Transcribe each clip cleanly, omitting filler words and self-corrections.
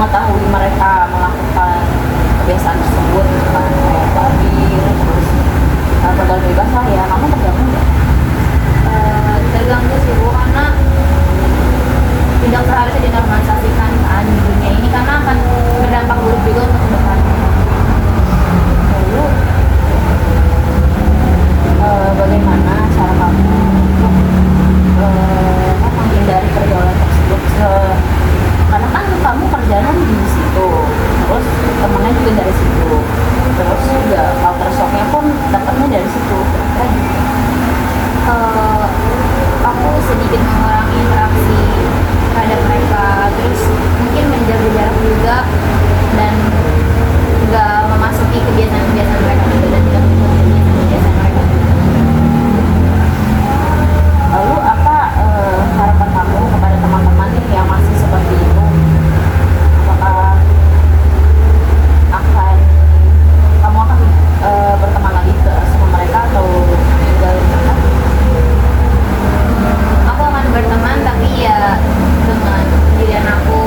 mengetahui mereka melakukan kebiasaan tersebut kan, kayak parkir terus bergaul bebas lah ya, kamu terganggu nggak? Terganggu sih Bu, karena tidak seharusnya dinormalisasikan kan di dunia ini, karena akan berdampak buruk juga untuk kedepannya. Lalu bagaimana cara kamu untuk menghindari pergaulan tersebut? Karena kan kamu kerjaan di situ, terus temennya juga dari situ, terus juga culture shocknya pun dapatnya dari situ. Aku sedikit mengurangi interaksi terhadap mereka, terus mungkin menjaga jarak juga, dan nggak memasuki kebiasaan-kebiasaan mereka juga, dan tidak mengikuti kebiasaan mereka. Lalu apa harapan kamu kepada teman-teman nih yang masih seperti itu? Apakah akan kamu akan berteman lagi sama mereka atau tinggalin mereka? Aku akan berteman, tapi ya dengan pendirian aku,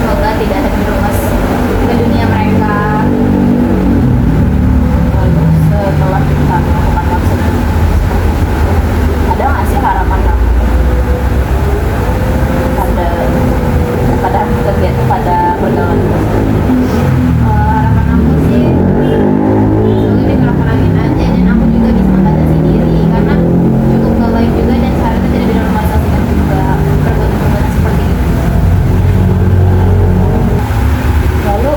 semoga tidak ada terjerumus ke dunia mereka. Lalu setelah kita melakukan maksud ada nggak sih harapan kamu pada kegiatan pada pergaulan Harapan aku sih semoga dikerapalangin aja, dan aku juga bisa membatasi diri, karena cukup gak baik juga dan seharusnya tidak dinormalisasikan juga perbuatan-perbuatan seperti itu. lalu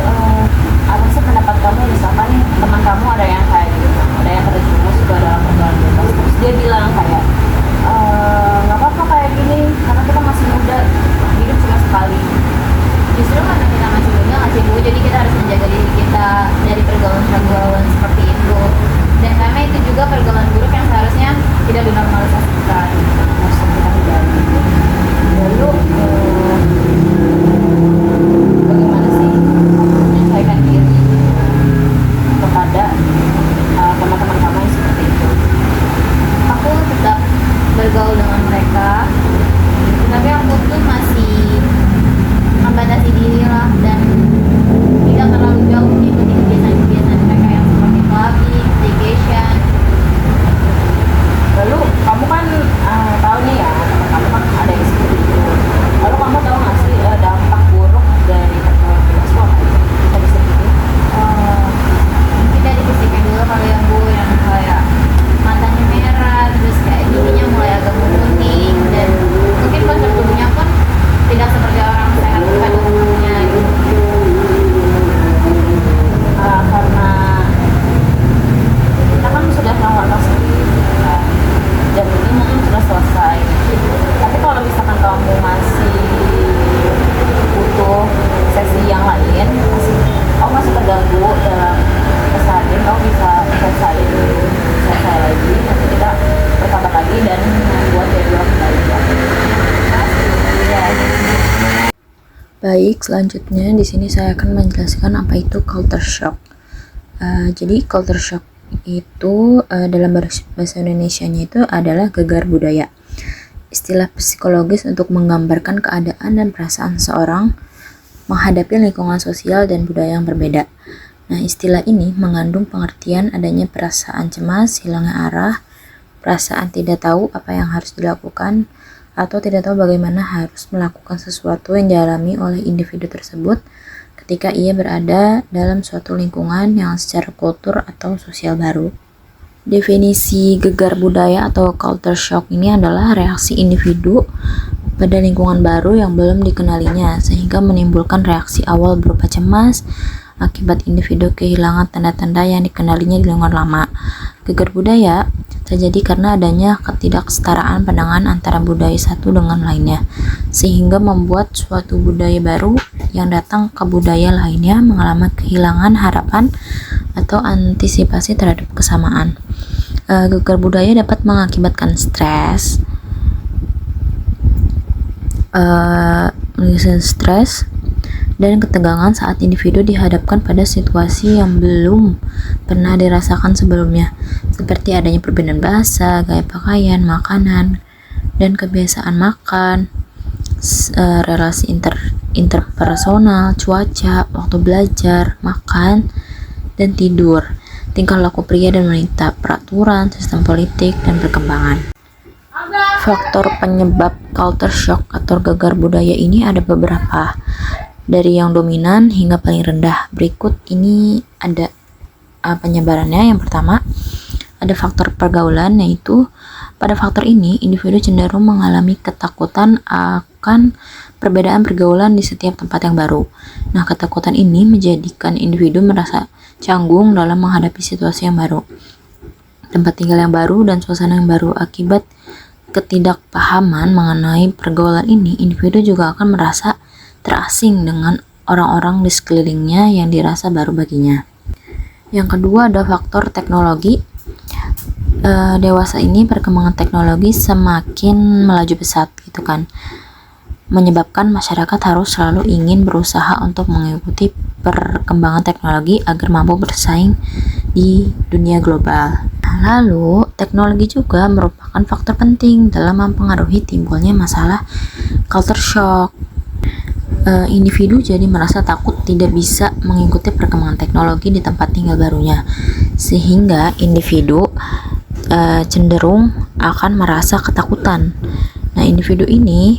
apa sih pendapat kamu misalkan nih teman kamu ada yang kayak gitu, ada yang terjerumus juga dalam pergaulan bebas, terus dia bilang kayak nggak apa-apa kayak gini karena kita masih muda, hidup cuma sekali. Justru karena kita masih muda nggak sih Bu, jadi kita harus menjaga diri kita dari pergaulan-pergaulan seperti itu, dan karena itu juga pergaulan buruk yang seharusnya tidak dinormalisasikan. Harus kita hindari. Lalu bagaimana sih menyesuaikan diri kepada teman-teman kamu yang seperti itu? Aku tetap bergaul dengan mereka, tapi aku tuh masih membatasi diri lah, dan tidak terlalu jauh mengikuti kebiasaan-kebiasaan mereka yang seperti clubbing, staycation. Lalu kamu kan tahu nih ya, kamu kan ada yang seperti itu. Lalu kamu tahu nggak sih dampak buruk dari pergaulan bebas itu apa? Bisa disebutin? Mungkin dari fisiknya dulu kali ya Bu, yang kayak matanya merah, terus kayak giginya mulai agak menguning, dan mungkin postur tubuhnya pun tidak seperti orang sehat pada umumnya gitu. Karena kita kan sudah melakukan sendiri kan, dan ini mungkin sudah selesai. Tapi kalau misalkan kamu masih butuh sesi yang lain, kamu masih terganggu dalam keseharian, kamu bisa selesai lagi, nanti kita berkabar lagi dan membuat jadwal kembali. Baik, selanjutnya di sini saya akan menjelaskan apa itu culture shock. Jadi culture shock itu dalam bahasa Indonesianya itu adalah gegar budaya. Istilah psikologis untuk menggambarkan keadaan dan perasaan seorang menghadapi lingkungan sosial dan budaya yang berbeda. Nah, istilah ini mengandung pengertian adanya perasaan cemas, hilangnya arah, perasaan tidak tahu apa yang harus dilakukan, atau tidak tahu bagaimana harus melakukan sesuatu yang dialami oleh individu tersebut ketika ia berada dalam suatu lingkungan yang secara kultur atau sosial baru. Definisi gegar budaya atau culture shock ini adalah reaksi individu pada lingkungan baru yang belum dikenalinya, sehingga menimbulkan reaksi awal berupa cemas akibat individu kehilangan tanda-tanda yang dikenalinya di lingkungan lama. Gegar budaya terjadi karena adanya ketidaksetaraan pandangan antara budaya satu dengan lainnya, sehingga membuat suatu budaya baru yang datang ke budaya lainnya mengalami kehilangan harapan atau antisipasi terhadap kesamaan. Gegar budaya dapat mengakibatkan stres, dan ketegangan saat individu dihadapkan pada situasi yang belum pernah dirasakan sebelumnya, seperti adanya perbedaan bahasa, gaya pakaian, makanan, dan kebiasaan makan, relasi interpersonal, cuaca, waktu belajar, makan, dan tidur, tingkah laku pria dan wanita, peraturan, sistem politik, dan perkembangan. Faktor penyebab culture shock atau gegar budaya ini ada beberapa, dari yang dominan hingga paling rendah. Berikut ini ada penyebarannya. Yang pertama, ada faktor pergaulan, yaitu pada faktor ini individu cenderung mengalami ketakutan akan perbedaan pergaulan di setiap tempat yang baru. Nah, ketakutan ini menjadikan individu merasa canggung dalam menghadapi situasi yang baru, tempat tinggal yang baru, dan suasana yang baru. Akibat ketidakpahaman mengenai pergaulan ini, individu juga akan merasa terasing dengan orang-orang di sekelilingnya yang dirasa baru baginya. Yang kedua, ada faktor teknologi. Dewasa ini perkembangan teknologi semakin melaju pesat gitu kan, menyebabkan masyarakat harus selalu ingin berusaha untuk mengikuti perkembangan teknologi agar mampu bersaing di dunia global. Lalu, teknologi juga merupakan faktor penting dalam mempengaruhi timbulnya masalah culture shock. Individu jadi merasa takut tidak bisa mengikuti perkembangan teknologi di tempat tinggal barunya, sehingga individu cenderung akan merasa ketakutan. Nah, individu ini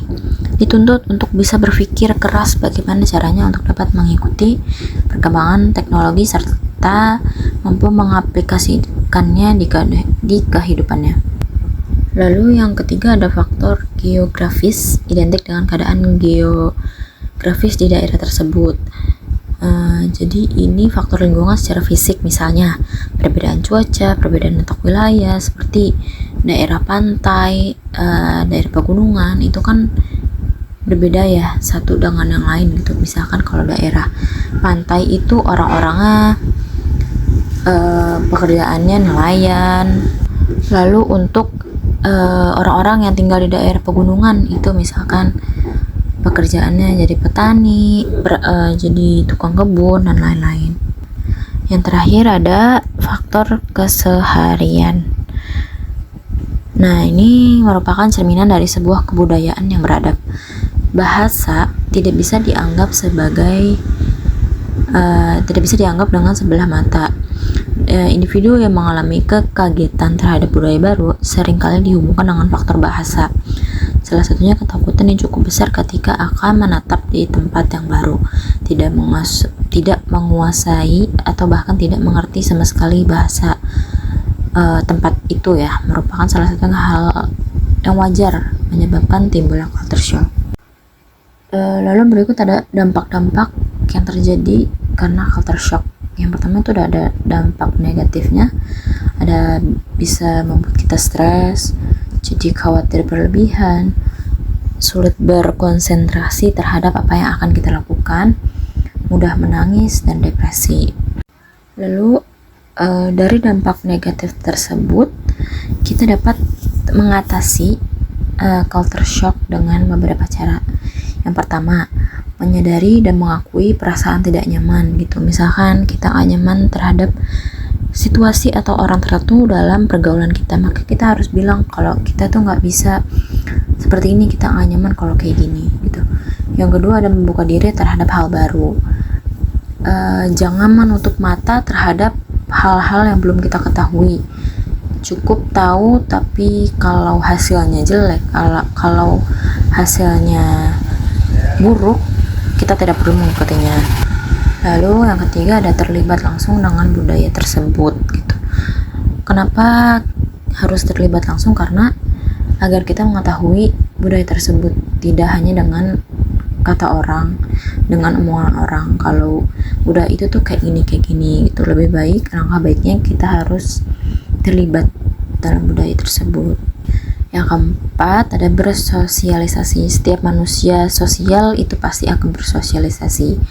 dituntut untuk bisa berpikir keras bagaimana caranya untuk dapat mengikuti perkembangan teknologi serta mampu mengaplikasikannya di kehidupannya. Lalu yang ketiga, ada faktor geografis, identik dengan keadaan geografis di daerah tersebut. Jadi ini faktor lingkungan secara fisik, misalnya perbedaan cuaca, perbedaan letak wilayah, seperti daerah pantai, daerah pegunungan, itu kan berbeda ya satu dengan yang lain gitu. Misalkan kalau daerah pantai itu orang-orangnya pekerjaannya nelayan, lalu untuk orang-orang yang tinggal di daerah pegunungan itu misalkan pekerjaannya jadi petani, jadi tukang kebun, dan lain-lain. Yang terakhir ada faktor keseharian. Nah, ini merupakan cerminan dari sebuah kebudayaan yang beradab. Bahasa tidak bisa dianggap dengan sebelah mata. Individu yang mengalami kekagetan terhadap budaya baru seringkali dihubungkan dengan faktor bahasa. Salah satunya ketakutan yang cukup besar ketika akan menetap di tempat yang baru, tidak menguasai atau bahkan tidak mengerti sama sekali bahasa tempat itu ya, merupakan salah satu hal yang wajar menyebabkan timbulnya culture shock. Lalu berikut ada dampak-dampak yang terjadi karena culture shock. Yang pertama itu ada dampak negatifnya, ada bisa membuat kita stres, jadi khawatir berlebihan, sulit berkonsentrasi terhadap apa yang akan kita lakukan, mudah menangis, dan depresi. Lalu dari dampak negatif tersebut, kita dapat mengatasi culture shock dengan beberapa cara. Yang pertama, menyadari dan mengakui perasaan tidak nyaman gitu. Misalkan kita gak nyaman terhadap situasi atau orang tertentu dalam pergaulan kita, maka kita harus bilang kalau kita tuh gak bisa seperti ini, kita gak nyaman kalau kayak gini gitu. Yang kedua, ada membuka diri terhadap hal baru. Jangan menutup mata terhadap hal-hal yang belum kita ketahui. Cukup tahu, tapi kalau hasilnya jelek, kalau hasilnya buruk, kita tidak perlu mengikutinya. Lalu yang ketiga, ada terlibat langsung dengan budaya tersebut gitu. Kenapa harus terlibat langsung? Karena agar kita mengetahui budaya tersebut, tidak hanya dengan kata orang, dengan omongan orang kalau budaya itu tuh kayak gini gitu. Lebih baik, langkah baiknya kita harus terlibat dalam budaya tersebut. Yang keempat, ada bersosialisasi. Setiap manusia sosial itu pasti akan bersosialisasi.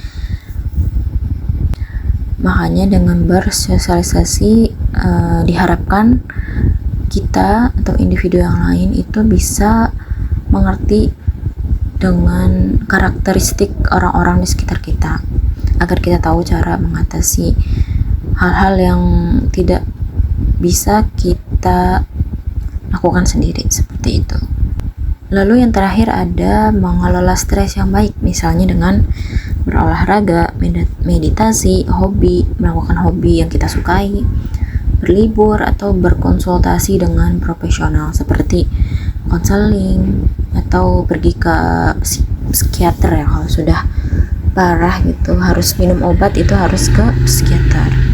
Makanya dengan bersosialisasi diharapkan kita atau individu yang lain itu bisa mengerti dengan karakteristik orang-orang di sekitar kita, agar kita tahu cara mengatasi hal-hal yang tidak bisa kita lakukan sendiri, seperti itu. Lalu yang terakhir ada mengelola stres yang baik, misalnya dengan berolahraga, meditasi, hobi, melakukan hobi yang kita sukai, berlibur, atau berkonsultasi dengan profesional seperti konseling atau pergi ke psikiater ya. Kalau sudah parah gitu harus minum obat, itu harus ke psikiater.